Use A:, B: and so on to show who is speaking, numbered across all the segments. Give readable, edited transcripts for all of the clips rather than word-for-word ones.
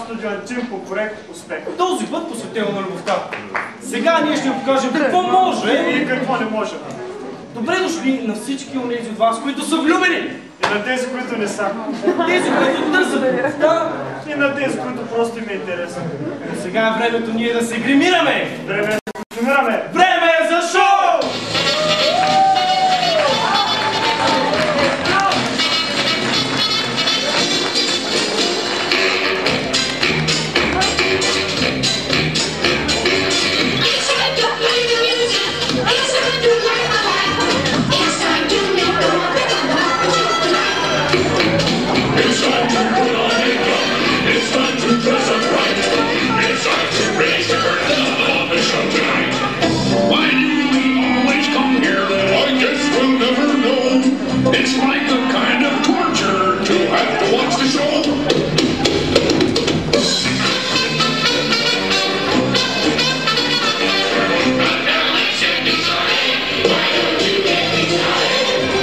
A: студентин по проект Успех.
B: Този път посветено на любовта. Сега ние ще ви покажем какво може
A: и какво не може.
B: Добре дошли на всички онези от вас, които са влюбени.
A: И на тези, които не са.
B: Тези, които търсят любовта.
A: И на тези, които просто им е интересно.
B: Но сега е времето ние да се гримираме.
A: Време е да се гримираме.
B: Време е за шоу!
C: It's like a kind of torture to have to watch the show.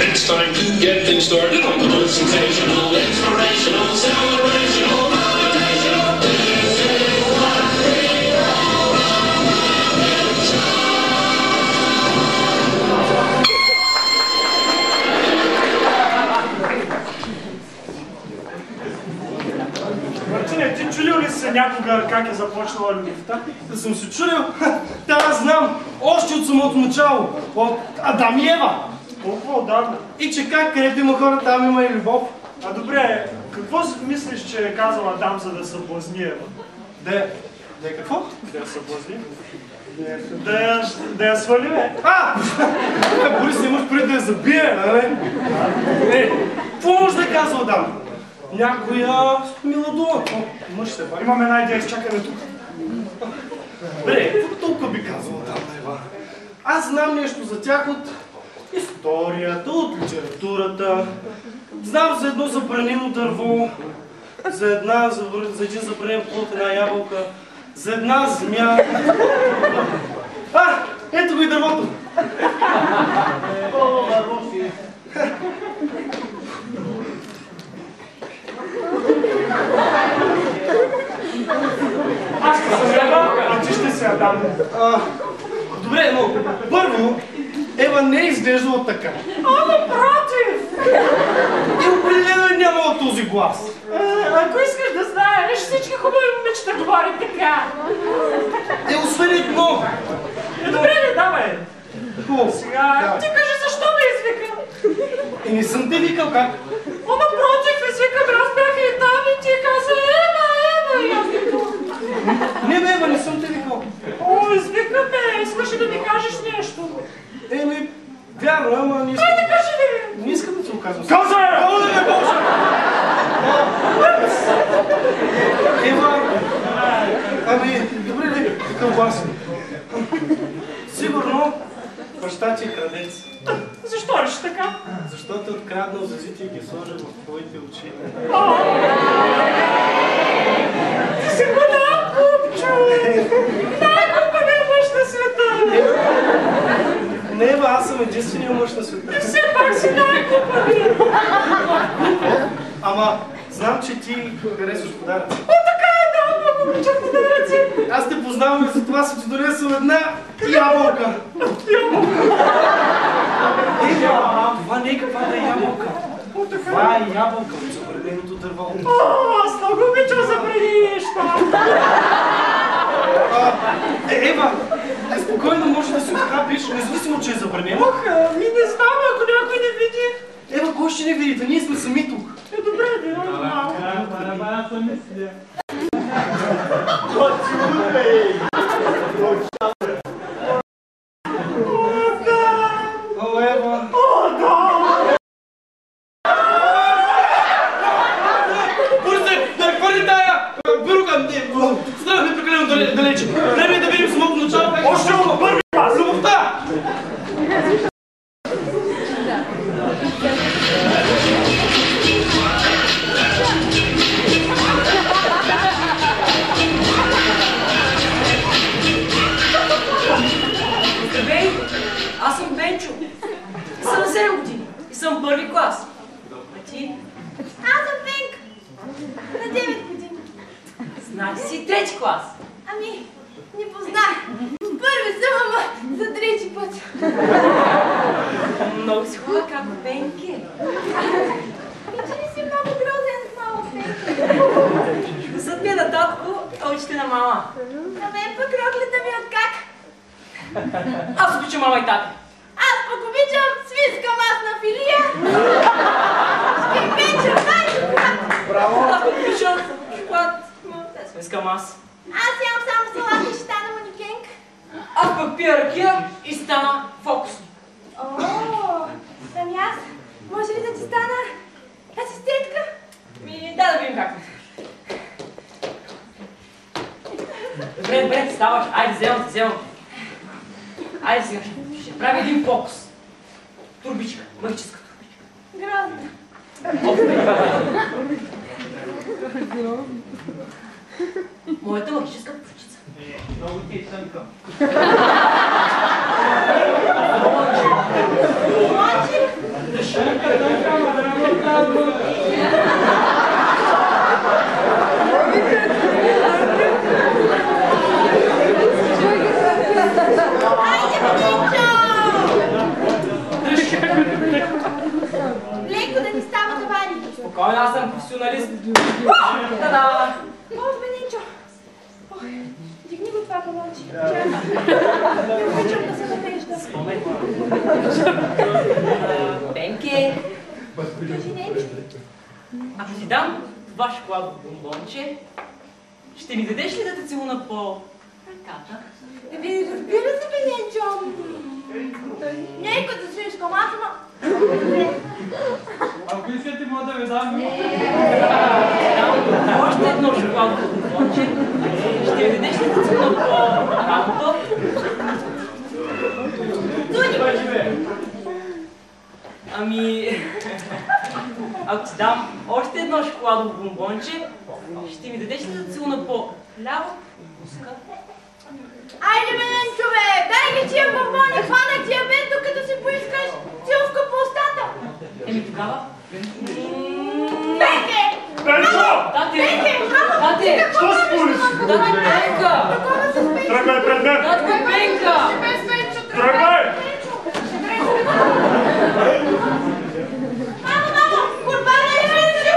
C: It's time to get things started on the most sensational, inspirational, celebrational, motivational. This is what we
A: Мартине, ти чулил ли си някога как е започнала любовта?
B: Да съм се чудил? Да, аз знам. Още от самото начало. От Адам и Ева.
A: Толкова отдавна.
B: И че как, където има хора, там има и любов.
A: А добре, какво си мислиш, че е казал Адам, за да съблазни Ева?
B: Да е какво?
A: Да я съблазни? Да я свали, бе.
B: Борис, имаш преди да я забие, нали? Какво може да казва Адам? Някоя мила дума. Мъж се пак.
A: Имаме една идея, изчакаме тук.
B: Добре, какво толкова би казала Адам на Ева? Аз знам нещо за тях от историята, от литературата. Знам за едно забранено дърво, за един забранен плод, една ябълка, за една змия. Ето го и дървото.
A: Аз ще съм Ева, а ти ще си Адам.
B: Добре, но първо, Ева не е изглеждала така.
D: Напротив!
B: И определено няма този глас.
D: Ако искаш да знаеш, всички хубави момичета говорят така.
B: Освен едно.
D: Добре ли, давай.
B: Хубаво.
D: Сега, ти кажи защо ме извика?
B: И не съм те викал, как?
D: Напротив, извикам, аз бях и там и ти каза Ева, и аз викам.
B: Не, бе, Ева, не съм те викал.
D: Извика ме, искаш ли да ми кажеш нещо?
B: Вярно, ама не искам.
D: Айде, кажи ли!
B: Не искам да се оказвам.
A: Каза!
B: Ева, добре ли, какъв глас? Сигурно баща ти е крадец.
D: Защо реши така?
B: Защото е откраднал зъзите и ги сложил в твоите очи.
D: Ти си голям купчо! Най-хубавия мъж на света!
B: Не, Ева, аз съм единствения мъж на света.
D: Ти все пак си най-хубавия!
B: Ама, знам, че ти харесваш подаръци.
D: Така е, да, много обичам подаръци!
B: Аз те познавам и затова съм ти донесъл една ябълка. Това не е каква да е ябълка. Това е ябълка от забраненото дърво.
D: Аз много обичам забрани неща!
B: Ева, спокойно може да си откапиш, независимо, че е забранено.
D: Не знам, ако някой не види.
B: Ева, кой ще не види? Да ние сме сами тук.
D: Добре, да, малко.
B: Ева. Борисе, да хвърли тая бюрока. Здраве, прекалено далече. Време е да видим самото начало.
A: Още от първи клас!
B: Любовта!
E: Здравей, аз съм Бенчо. Съм 7 години и съм първи клас. А ти?
F: Аз съм Пенка. На 9 години.
E: Значи си трети клас.
D: Ами, не познах. Първи съм, ама за трети път.
E: Много си хубава како Пенке.
D: И че не си много грозен, мама Пенке.
E: Вкусът ми е на татко, а очите на мама.
D: На мен пък роклята ми от как?
E: Аз обичам мама и тата.
D: Аз пък обичам свиска масна филия. Пенча,
E: Аз пък обичам шоколад. Те искам аз.
D: Аз ям само салат и ще стана манекенка.
E: Аз пък пия ракия и стана фокусник.
D: О, ами аз, може ли да ти стана асистентка?
E: Дай да видим как. Добре, ставаш. Айде, вземам. Айде сега ще прави един фокус. Турбичка, магическа турбичка.
D: Грозна.
E: Моята магическа птичица.
A: Много ти е тънка.
D: Леко да ни става товари.
E: Спокойно, аз съм професионалист. Та-да!
D: О, Беничо! Ой, дигни го това балонче. Не обичам да се навежда.
E: Пенке,
D: Кажи Ненчо.
E: ако ти дам това шоколадово бомбонче, ще ми дадеш ли да те целуна по ръката?
D: Разбира се, Беничо. Нека да свиш комата, ма...
A: Ако искате, мога да ви дам.
E: Още едно шоколадово бомбонче. Ще ми дадеш ли да те целуна по рамото? Ами... Ако ти дам още едно шоколадово бомбонче, ще ми дадеш ли да те целуна по ляво уска?
D: Айде, Бененчо, бе! Дай ги тия бомбони, хванах тия бе, докато си поискаш целувка по устата.
E: Еми тогава?
D: Пенке!
A: Пенчо!
E: Тате!
D: Пенке!
E: Тате!
A: Що спориш?
E: Тате Пенка!
D: Такова с Пенчо!
A: Тръгвай пред мен!
E: Тате Пенка!
D: Без Пенчо,
A: Тръгвай!
D: Мамо! Курбана е Пенчо!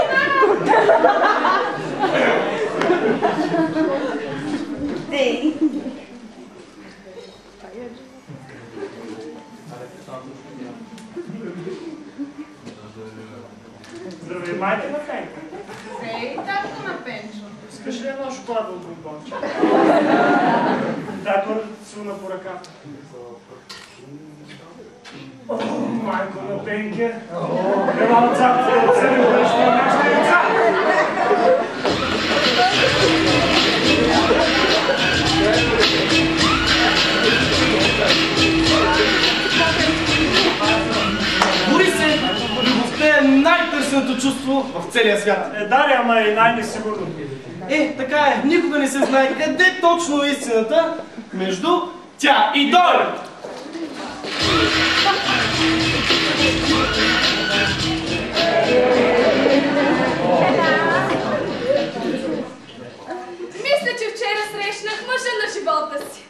D: Ей!
A: Здравей, майка на Пенка.
F: Ей, татко на Пенчо.
A: Искаш ли едно шоколадово бомбонче? Дай първо да те целуна по ръката. О, майко на Пенке. Ела отцапата да оцелим нещо на нашите деца.
B: Борисе, любовта е най-търсеното чувство в целия свят.
A: Даре, ама и най-несигурно.
B: Така е, никога не се знае къде точно е истината между тя и Дори.
D: Мисля, че вчера срещнах мъжа на живота си.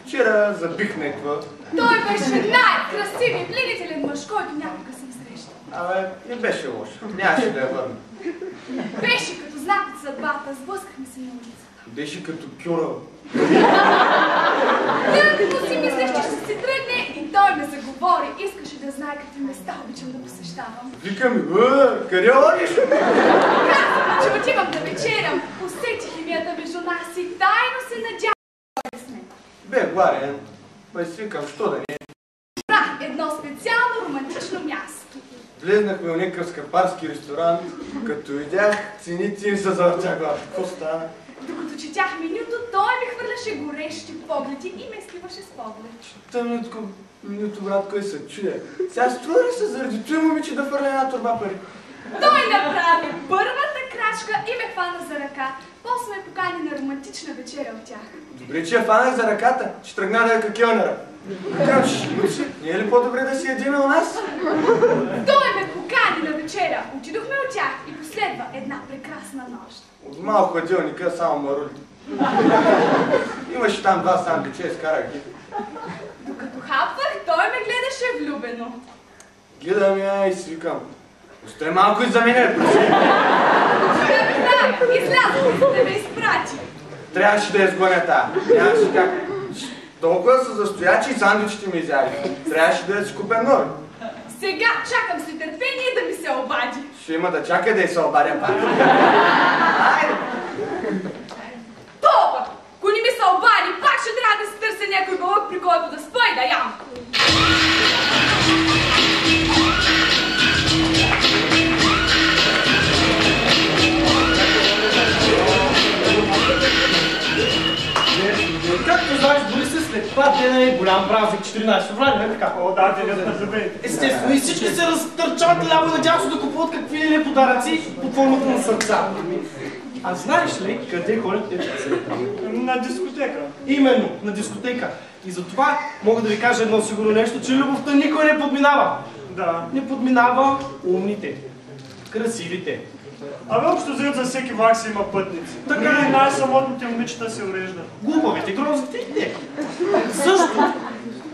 G: Вчера забих някаква.
D: Той беше най-красивият, пленителен мъж, който някога съм срещала.
G: Абе, не беше лошо. Нямаше да я върна.
D: Беше като знак от съдбата, сблъскахме се на улица.
G: Беше като кюра.
D: Тъкмо си мислех, че ще си тръгне и той ме заговори. Искаше да знае какви места обичам да посещавам.
G: Викам, къде ходиш?
D: Казах, че отивам да вечерям. Усетих химията между нас и тайно се надявам с мен.
G: Бе, Гларен, бе си викам, що да не?
D: Да, едно специално романтично място.
G: Влезнахме в някакъв скъпарски ресторант, като видях цените им се завъртях глава. Какво стана?
D: Докато четях менюто, той ми хвърляше горещи погледи и ме сливаше с поглед.
G: Минуто, брат, кой се чуя. Сега струва ли се заради това момиче да фърля една турба пари?
D: Той направи първата крачка и ме хвана за ръка. После ме покани на романтична вечеря от тях.
G: Добре, че я фанах за ръката, че тръгна да е как кьонера. Не е ли по-добре да си един у нас?
D: Той ме покани на вечеря. Отидохме от тях и последва една прекрасна нощ.
G: От малко хладилника само марули. Имаше там 2 сандвича, изкарах ги.
D: Докато хапвах, той ме гледаше влюбено.
G: Гледам я и си викам. Остай малко и за мене, проси.
D: Да, излязох, за да ме изпрати.
G: Трябваше да изгоня тая. Нямаше как. Толкова са застоячи и сандвичите ми изяли. Трябваше да си купя нови.
D: Сега чакам с нетърпение да ми се обади.
G: Ще има да чака да й се обадя пак. Айде!
D: Толкова! Ако не ми се обади, пак ще трябва да си търся някой балък, при който да спа и да ям.
B: Както знаеш, дори се след 2 дена е голям празник, 14 февруари, не така?
A: О, да, денят на зъбените.
B: Естествено, и всички се разтърчават ляво и надясно да купуват какви ли не подаръци под формата на сърца. А знаеш ли къде ходят тези деца?
A: На дискотека.
B: Именно, на дискотека. И затова мога да ви кажа едно сигурно нещо, че любовта никой не подминава.
A: Да.
B: Не подминава умните, красивите.
A: Абе, общо взето за всеки влак си има пътници.
B: Така е.
A: И най-самотните момичета се уреждат.
B: Глупавите, грозните и те. Също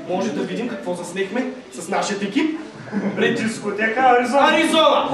B: може да видим какво заснехме с нашия екип.
A: Пред дискотека Аризона.
B: Аризона!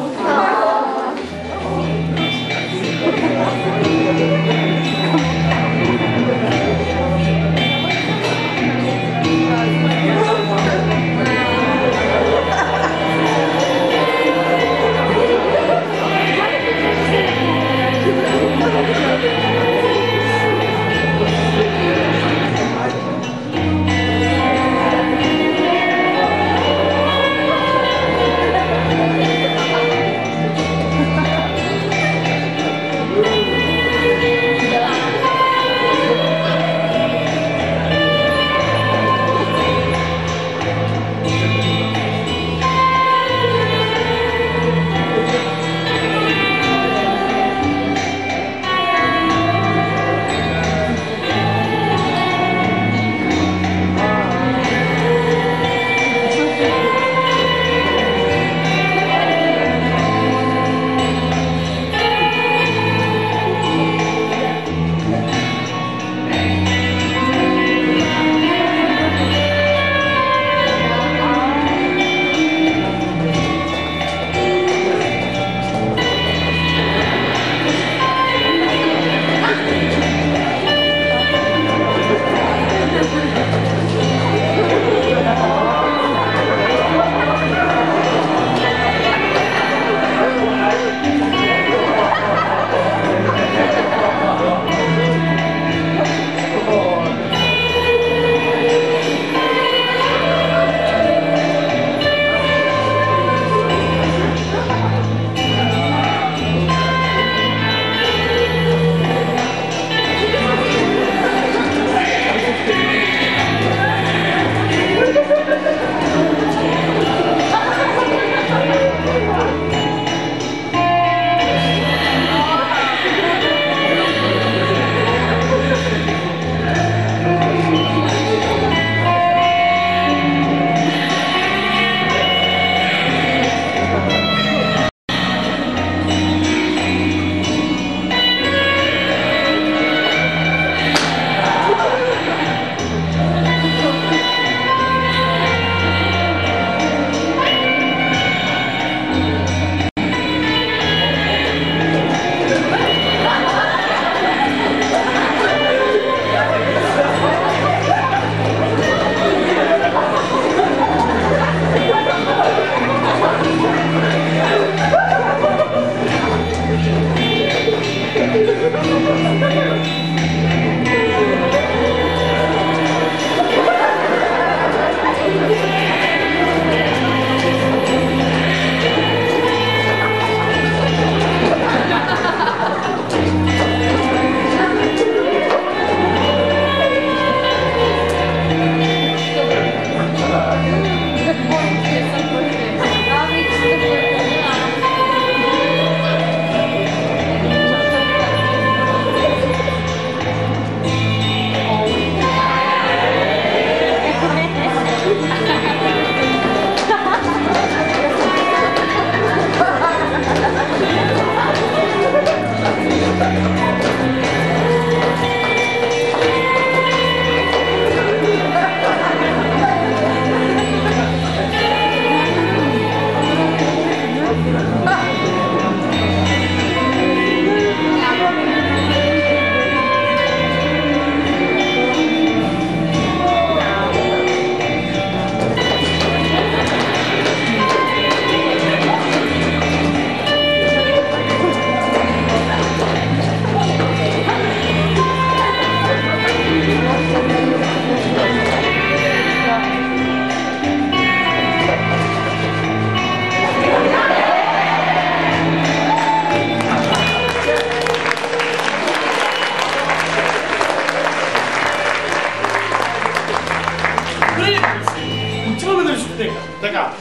B: Идваме на дискотека. Така.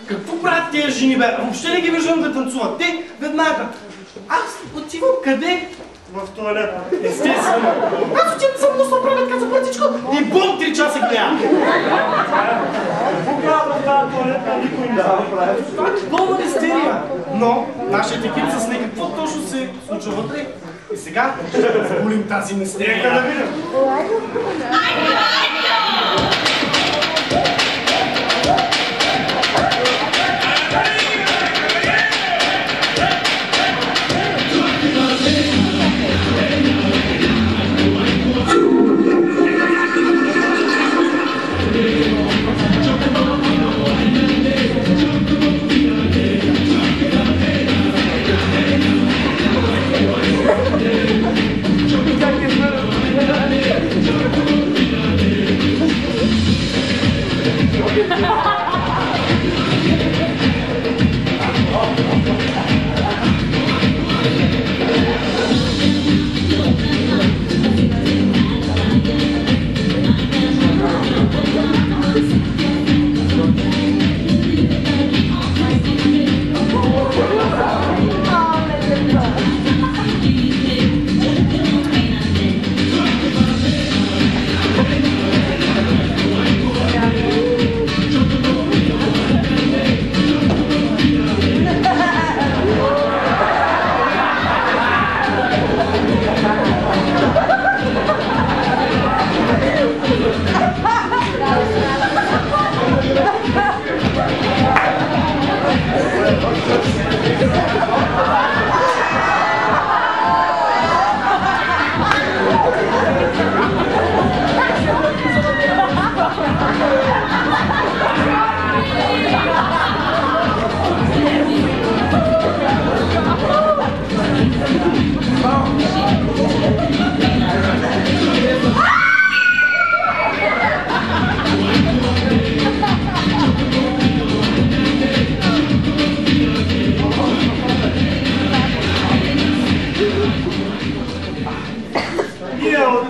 B: Какво правят тези жени, бе? Въобще не ги виждам да танцуват. Те веднага. Аз отивам къде?
A: В туалета.
B: Естествено. Аз отивам само да се оправя така за пъртичко и бум, 3 часа гледам.
A: Когато в тази туалета никой не знае.
B: Това е пълна истерия. Но нашият екип с нея какво точно се случва вътре? И сега ще разболим тази мистерия.
A: Нека да видим.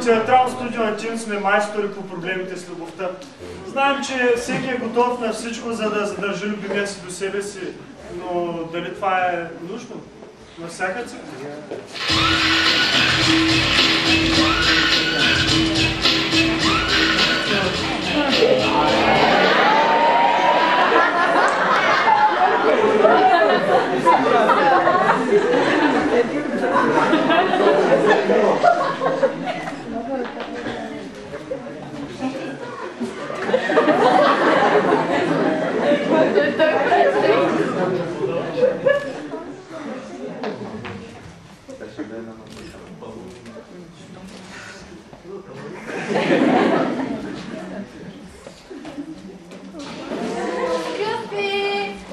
A: Театрал студио Антим сме майстори по проблемите с любовта. Знаем, че всеки е готов на всичко, за да задържи любимия си до себе си, но дали това е нужно? На всяка цена?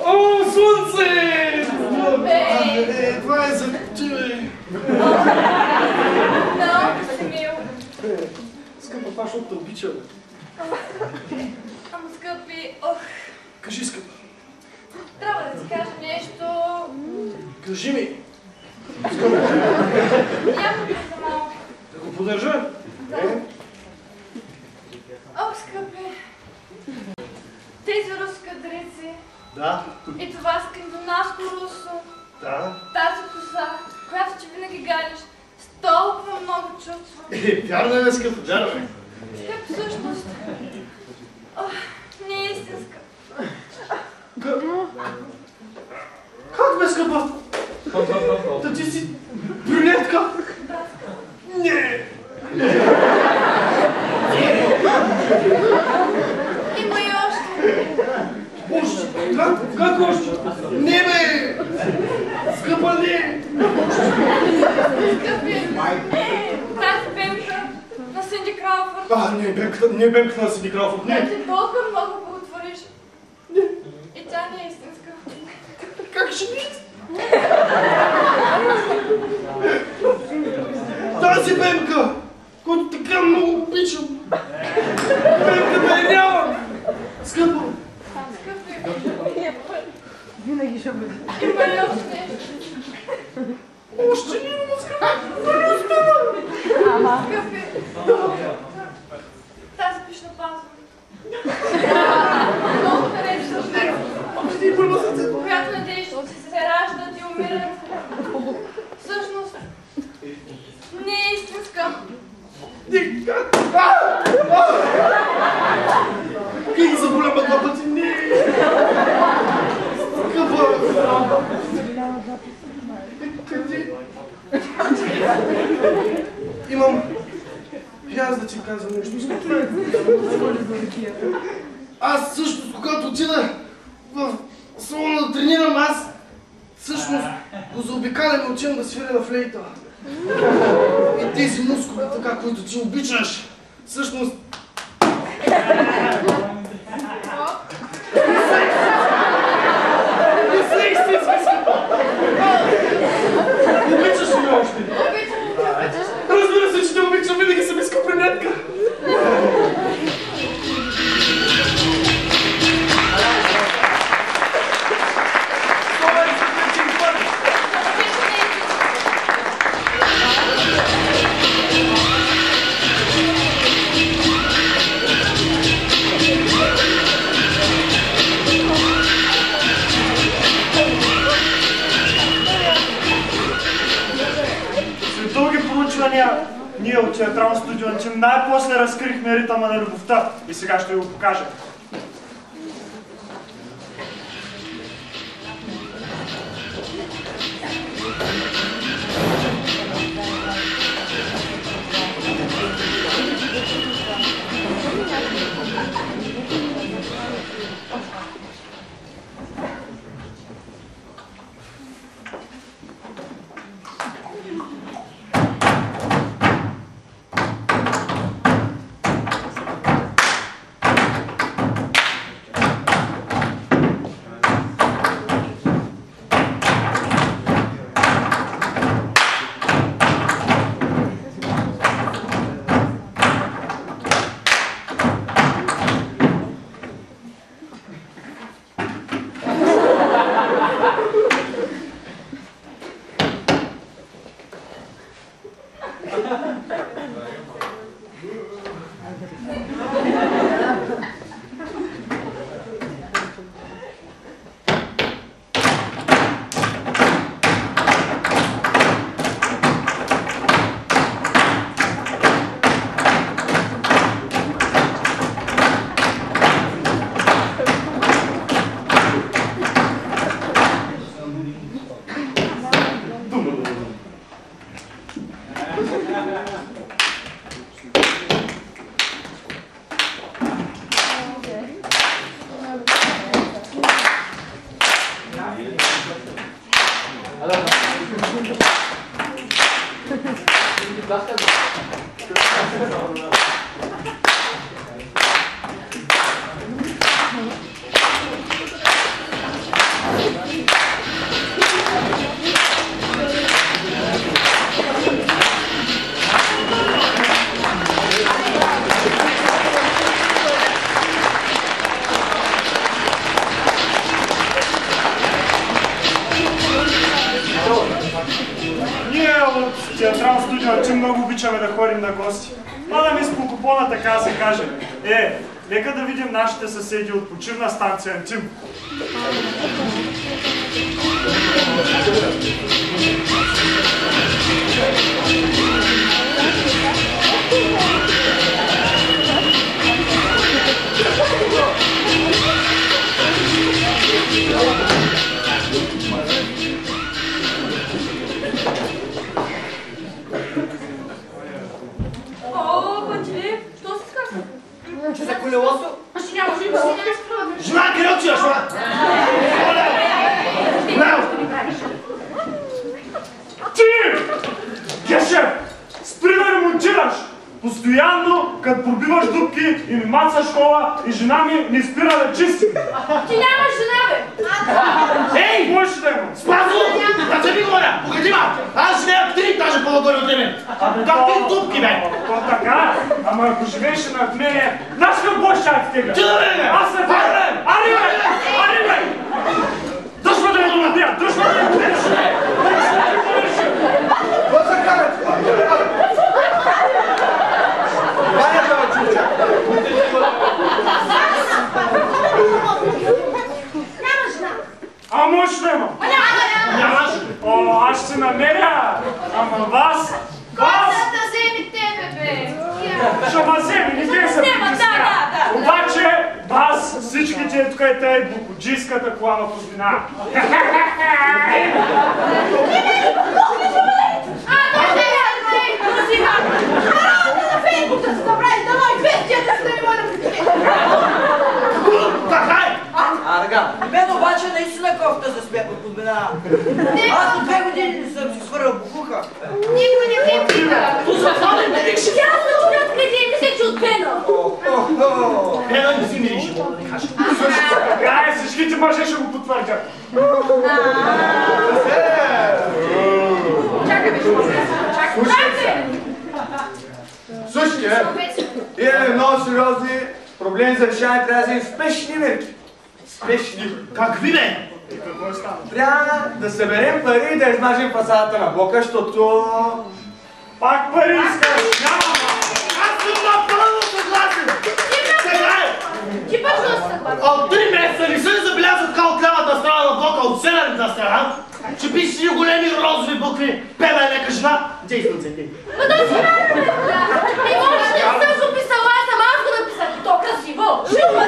B: О, слънце! Това е за тебе. Скъпа, това защото те обичам.
D: Ама, скъпи, ох,
B: Кажи, скъпа.
D: трябва да ти кажа нещо.
B: Кажи ми.
D: Няма за малко.
B: Да го подържа?
D: Да. Ох, скъпи. Тези рускадрици
B: Да.
D: и това скандинавско русо,
B: Да.
D: тази коса, която ти винаги галиш, с толкова много чувства.
B: Вярно е, скъпа, вярно е.
D: Как всъщност? Ох, не е истинска.
B: Как бе, скъпа? Да ти си брюнетка? Не!
D: Има и още.
B: Още? Как още? Не, бе! Скъпа, не!
D: Скъпи, тази пемка на Синди Крауфорд.
B: Не е бемката на Синди Крауфорд,
D: Да
B: не!
D: ти толкова много благотвориш. И тя не е истинска.
B: Как ще би? Тази бемка, която така много обичам. Бемката я няма! Скъпо!
D: Скъпи, има ли още нещо?
B: Още не имам, скъпо! Да не успявам!
D: Скъпи, тази пишна пазва. Много
B: аз всъщност, когато отида в салона да тренирам, аз всъщност го заобикалям и отивам да свиря на флейта. И тези мускули, така, които ти обичаш, всъщност... Не са истински, скъпа! Обичаш ли ме още? Разбира се, че те обичам, винаги съм искал брюнетка.
A: Ние от театрално студио на Тим най-после разкрихме ритъма на любовта и сега ще ви го покажа. Театрално студио, че много обичаме да ходим на гости. Падаме с покупона, така се каже. Нека да видим нашите съседи от почивна станция Антим.
B: За колелото?
D: Ще няма
B: Жена, къде отиваш, жена?
A: Ти! Гешев! Спри да ремонтираш! Постоянно, като пробиваш дупки и ми мацаш кола и жена ми не спира да чисти.
D: Ти нямаш жена, бе!
B: Ей!
A: Можеш да има?
B: Спазо! Да се ви говоря! Погоди ма! Аз живея 3 етажа по-нагоре от тебе! Какви дупки, бе?
A: То така, ама ако живееш над мене, знаеш какво ще ти тега?
B: Ти да бе!
A: Аз се бе! Ари бе! Ари бе! Дъжва да ме домадия! Дъжва да ме домадия!
G: Какво се кара? Ваня да чуча!
D: Няма жена!
A: А може да има?
B: Нямаш!
A: О, аз ще намеря! Ама вас!
D: Кой да те вземи тебе, бе?
A: Ще ма вземи, не те се притесня! Обаче, вас, всичките тук е тъй букуджийската кола на познина.
D: На Фейсбук да се направи, да мой 200 да се не може да притесня!
G: Наган.
H: Мен обаче наистина кофта за смет ме подминава. Аз от 2 години съм си свърил бухуха.
D: Никой не ме пита.
H: То заходи ме рече.
D: Тя се чуди откъде и мисля, че от Пена.
B: Пена не си мирише, мога да кажа.
A: Така е, всичките мъже ще го потвърдят.
D: Чакай, беше чакай.
G: Слушайте, имаме много сериозни проблеми за решаване, трябва да вземем спешни мерки. Спешни.
B: Какви бе?
A: Какво е станало?
G: Трябва да съберем пари и да измажем фасадата на блока, защото...
A: Пак пари искаш?
B: Няма! Аз съм напълно съгласен! Сега е!
D: Ти пък ще съгласен.
B: От 3 месеца не съм забелязал така от лявата страна на блока, от северната страна, че пише си големи розови букви, пева е лека жена, действам се ти.
D: Ма да си радваме! Не може да съм го писала, аз сама го написах. То красиво! Живо!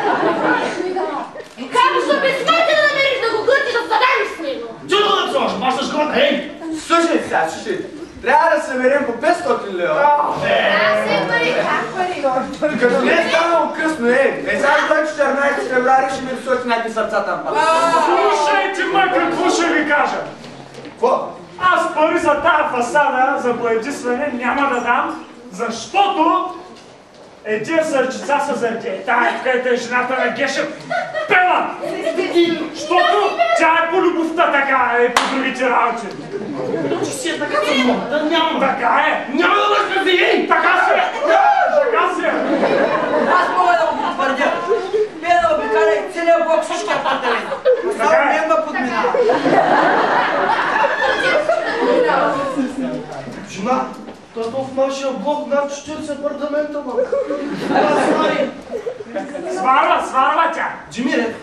D: Как ще безсмъртен да намериш да го глъти, да съдамиш с него?
B: Чудо да псуваш, мащаш глава, ей!
G: Слушайте сега, слушайте. Трябва да съберем по 500 лева.
D: Аз се пари, как пари?
G: Като не е станало късно, сега до 14 феврари ще ми рисувате някакви сърца там пак.
A: Слушайте ме, какво ще ви кажа?
G: Какво?
A: Аз пари за тази фасада, за боядисване няма да дам, защото тия сърчица са заради тая, където е жената на Гешев, Пела! Защото тя е по любовта така, по другите работи.
B: Че си е така за много, да нямам.
A: Така е!
B: Няма да лъжка си, ей!
A: Така си е! Така си е!
H: Аз мога да го потвърдя. Вие да обикаля и целият блок всички апартамент. Само мен ме подминава.
B: Жена, тато в нашия блок над 40 апартамента, ма.
A: Сварва тя!
B: Джимире,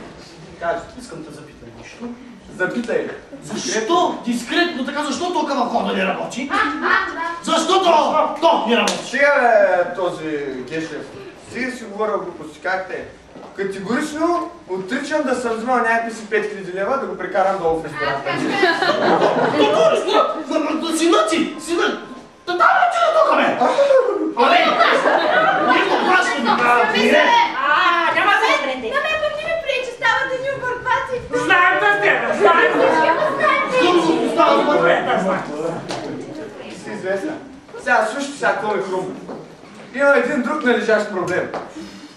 G: Кажи,
B: искам да запитам нещо.
G: запитай.
B: Защо? Дискретно така, защо толкова входа не работи? Защо то не работи?
G: Сега бе, този Гешев. Сега си говоря глупости, как те? Категорично отричам да съм взимал някакви си 5000 лева да го прекарам долу в ресторанта.
B: Сина ти! Сина! Да дава ти на тук, бе! Абе! Не го плащам!
D: Няма да се тренде. На мен пък не ми пречи, става да ни обърквати.
A: Знаем да те, знаем!
G: Си известна. Сега слушайте сега какво е хрумно. Има един друг належащ проблем.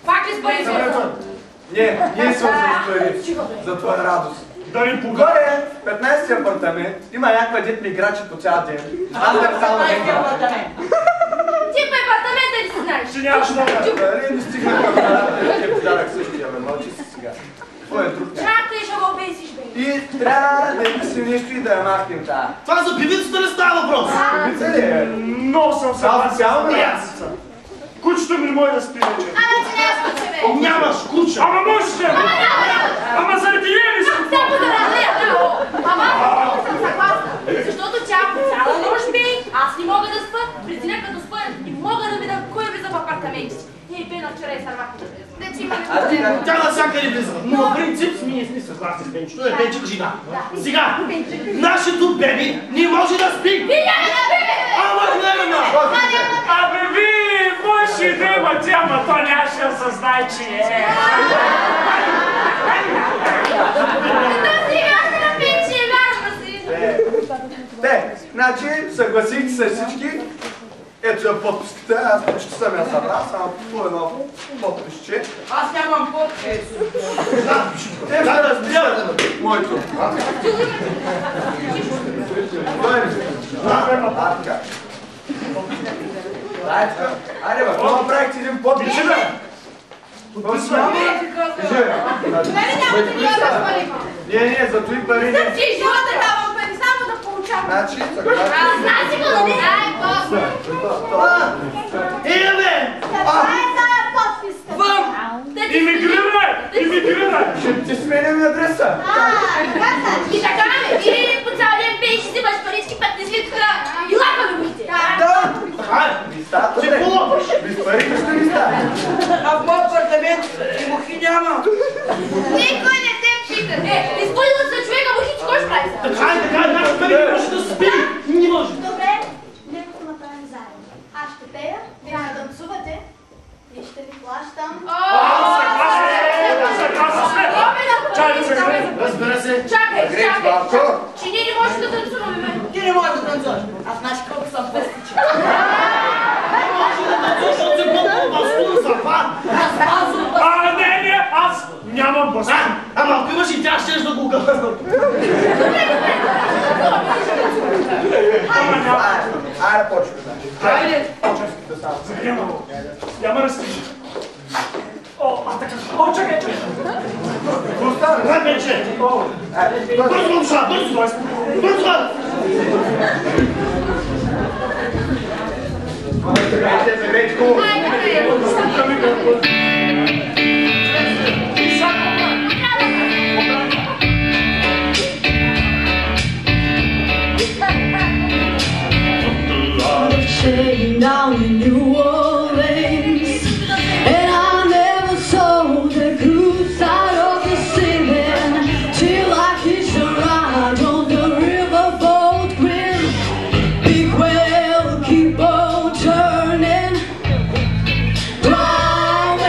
D: Пак ли с пари?
G: Ние сме за пари. За твоя радост.
A: Да ни пога...
G: Горе, в 15-ти апартамент, има някаква дет ми играчи по цял ден. Аз да само да
D: Ти по апартамента ли си знаеш?
A: Ще нямаш много.
G: Дали не стигна към парата, я подарък същия, бе, мълчи си сега. Твой е друг.
D: Чакай, ще го обесиш, бе.
G: И трябва да измислим нещо и да я махнем тая.
B: Това за певицата ли става въпрос?
G: Певица ли е?
A: Много съм
G: Официално ли?
A: съгласен. Кучето ми не може да спи вече.
D: Ама че не аз куче, бе.
B: Нямаш куча!
A: Ама можеш! Ама заради нея ли си?
D: Само да разлея, браво. Ама, съм съгласна. Защото тя по цяла нощ бе, аз не мога да спа, преди като спа, не мога да видя кой влиза в апартамента си. Ние Пена вчера изсървахме да влиза. Не, че има
B: Тя навсякъде влиза. Но в принцип ние сме съгласни с Пенчето. Е Пенчик жена. Сега, нашето беби не може да спи.
D: И няма да бе!
B: Ама гледана!
A: Абе ви, може да има тя, ма то нямаше да съзнае, че е.
G: Значи, съгласихте се всички. Ето я подписката, аз почти съм я събрал, само по едно подписче.
H: Аз нямам подпис.
G: Те ще разбират моето. Така. Айде, бе, това направихте един подпис. Подписваме. Кажи, бе.
D: Мене няма да ни даваш пари, ма.
G: Не, за твои пари не.
D: Съм ти живота давам пари, само да получавам.
G: Значи, съгласен.
D: Знай си го да не дай, Бог.
B: бе!
D: Това е тая подписка.
H: Вън!
A: Имигрирай!
G: Ще ти сменяме адреса.
D: И така ме, или по цял ден пееш и взимаш парички, път не свитка и лака любите.
G: Да. Листата,
B: Ти
G: бе.
B: полопаш!
G: Без парите ще листа.
H: А в моят апартамент и мухи няма.
D: Никой не те пита. Изпълнила се човека мухи, кой ще прави сега?
B: Така, наш пари не може да спи! Не може!
D: Добре, нека го направим заедно. Аз ще пея, вие ще танцувате и ще ви плащам.
A: Съгласен сме! Чай да се
G: Грейт малко.
D: Че ние не можем да танцуваме.
H: Ти не можеш да танцуваш. Аз знаеш колко съм пестичен. Не може да танцуваш, защото си по-баскун за фан. Аз съм баскун.
A: Не, аз нямам баскун.
B: Ама ако имаш и тя, щеш да го гълна.
G: Айде, почваме.
B: Хайде!
A: Няма разкажи. Така. Чакай.
B: Дай вече! Бързо, момча, бързо! Бързо!
G: Грейт, хубаво.
I: Sitting down in New Orleans, and I never saw the blue side of the ceiling till I hitched a ride on the riverboat grin. Big whale keep on turning round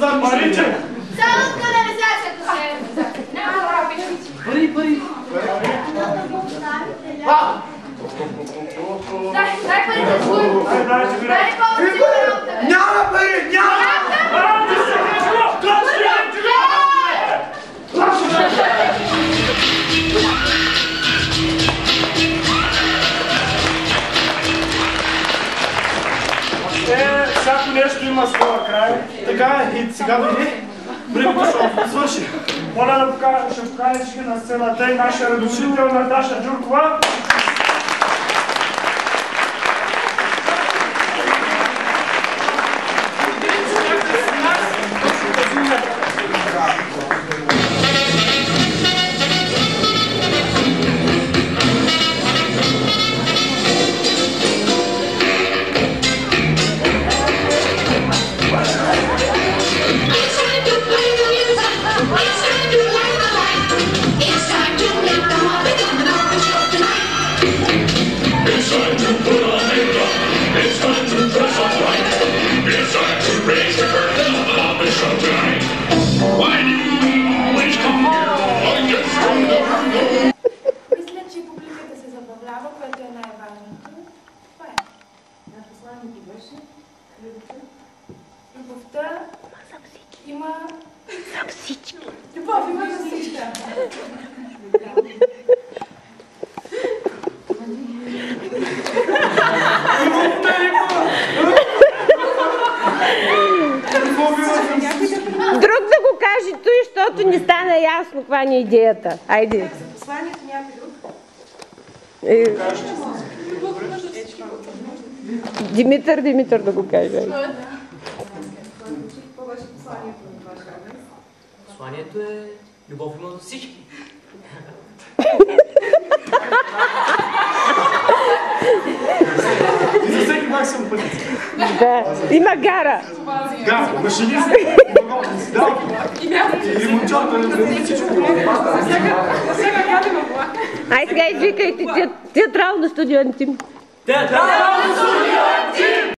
B: знам
A: Парите!
D: Само от канализацията се е. Няма да пишете.
B: Пари.
D: Дай парите, господин.
A: Дай, че бира.
D: Дай повече парите.
G: Няма пари! Няма!
A: Ти се кажу! Всяко нещо има своя край.
B: Така е, и сега дойде. Времето ще свърши.
A: Моля да ще поканиш на сцената и нашия ръководител Наташа Джуркова.
F: Мисля, че публиката се забавлява, което е най-важното. Това е. Посланието беше любовта има... За всички. Любов има за всички.
J: Друг да го каже той, защото не стана ясно каква ни е идеята. Айде.
F: Посланието някой друг.
J: Димитър да го каже.
E: Посланието е любов има за всички.
B: И за всеки максимум пъти.
J: Да, има гара.
B: Да, машинист. Да, и ремонтьор, всичко.
J: Ай сега извикайте театрално студио антим.
E: Театрално студио!